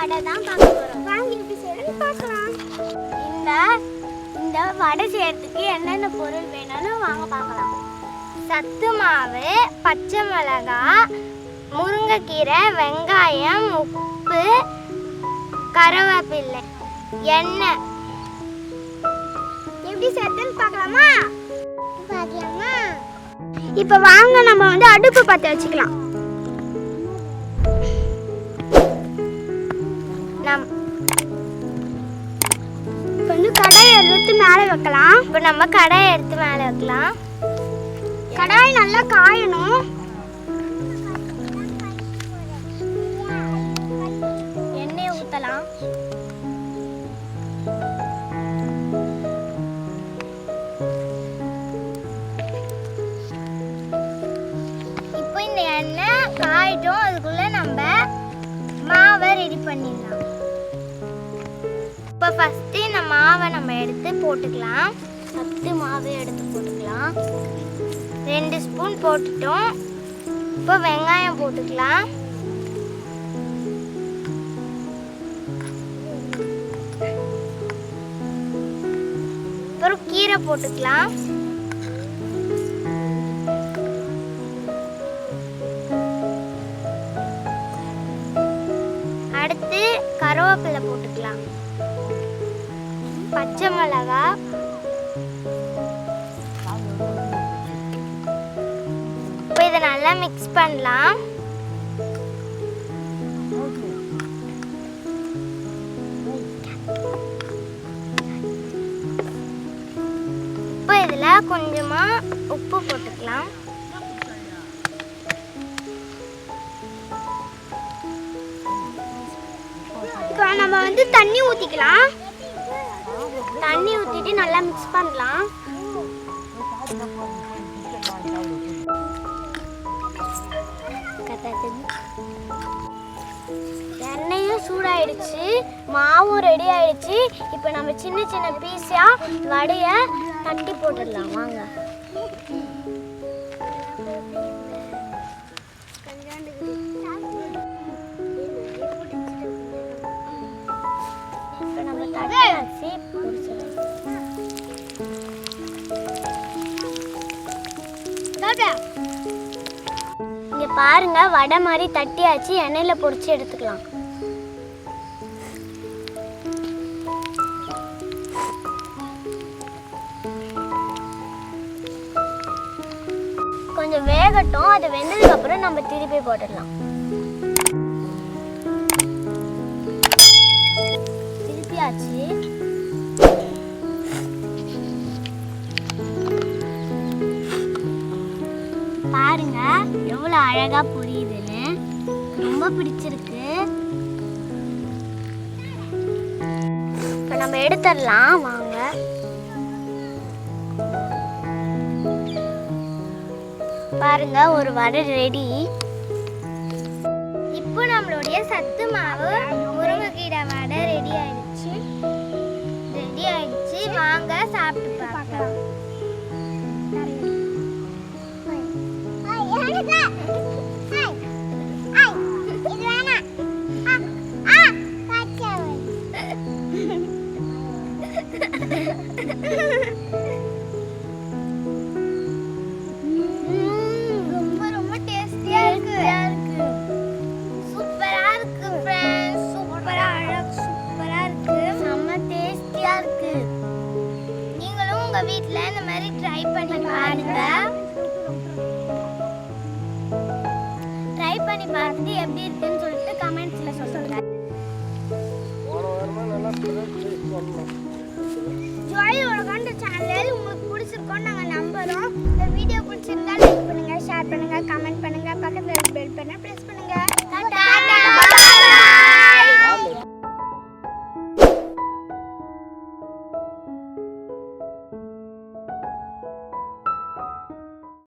வடை தான் பார்க்க போறோம். வாங்க எப்படி செய்யணும்னு பார்க்கலாம். இந்த வடை செய்யறதுக்கு என்னென்ன பொருள் வேணும்னு வாங்க பார்க்கலாம். சத்து மாவு, பச்சை மிளகாய், முருங்கைக்கீரை, வெங்காயம், உப்பு, கருவேப்பிலை, எண்ணெய். எப்படி செய்யறதுன்னு பார்க்கலாமா? இப்போ வாங்க நம்ம அடுப்பு பற்ற வச்சுக்கலாம். கடாயை எடுத்து மேலே வைக்கலாம். இப்போ நம்ம கடாயை எடுத்து மேலே வைக்கலாம். கடாய் நல்லா காயணும். எண்ணெயை ஊற்றலாம். இப்போ இந்த எண்ணெய் காயிட்டும். அதுக்குள்ள நம்ம மாவை ரெடி பண்ணிடலாம். இப்போ ஃபஸ்ட்டு இந்த மாவை நம்ம எடுத்து போட்டுக்கலாம். சத்து மாவை எடுத்து போட்டுக்கலாம். 2 ஸ்பூன் போட்டுட்டோம். இப்போ வெங்காயம் போட்டுக்கலாம். அப்புறம் கீரை போட்டுக்கலாம். அடுத்து கருவேப்பிலை போட்டுக்கலாம். பச்சை மிளகாய், இப்போ இதை நல்லா மிக்ஸ் பண்ணலாம். இப்போ இதில் கொஞ்சமா உப்பு போட்டுக்கலாம். இப்போ நம்ம தண்ணி ஊற்றிக்கலாம். தண்ணி ஊற்றிட்டு நல்லா மிக்ஸ் பண்ணலாம். எண்ணெயும் சூடாயிடுச்சு, மாவும் ரெடி ஆயிடுச்சு. இப்போ நம்ம சின்ன சின்ன பீஸா வடையை தட்டி போட்டுடலாம். வாங்க. இப்போ நம்ம தட்டி இங்க பாருங்க, வடை மாதிரி தட்டியாச்சு. எண்ணெயில பொரிச்சு எடுத்துக்கலாம். கொஞ்சம் வேகட்டும். அது வெந்ததுக்கு அப்புறம் நம்ம திருப்பி போட்டுடலாம். திருப்பியாச்சு. பாருங்க எவ்வளவு அழகா புரியுதுன்னு. ரொம்ப பிடிச்சிருக்கு. இப்ப நம்ம எடுத்துடலாம். வாங்க. பாருங்க, ஒரு வடை ரெடி. இப்போ நம்மளுடைய சத்து மாவு முருங்கைக்கீரை வடை ரெடி ஆயிடுச்சு. வாங்க சாப்பிட்டு பார்க்கலாம். ரொம்ப டேஸ்டியா இருக்கு. சூப்பரா இருக்கு फ्रेंड्स. சூப்பரா இருக்கு. செம்ம டேஸ்டியா இருக்கு. நீங்களும் உங்க வீட்ல இந்த மாதிரி ட்ரை பண்ணி பாருங்க. ட்ரை பண்ணி பார்த்துட்டு எப்படி இருக்குன்னு சொல்லிட்டு கமெண்ட்ஸ்ல சொல்லுங்க. ஜோயல் உலகம் சேனல் உங்களுக்கு பிடிச்சிருக்கோன்னு நாங்கள் நம்புறோம். இந்த வீடியோ பிடிச்சிருந்தா லைக் பண்ணுங்க, ஷேர் பண்ணுங்க,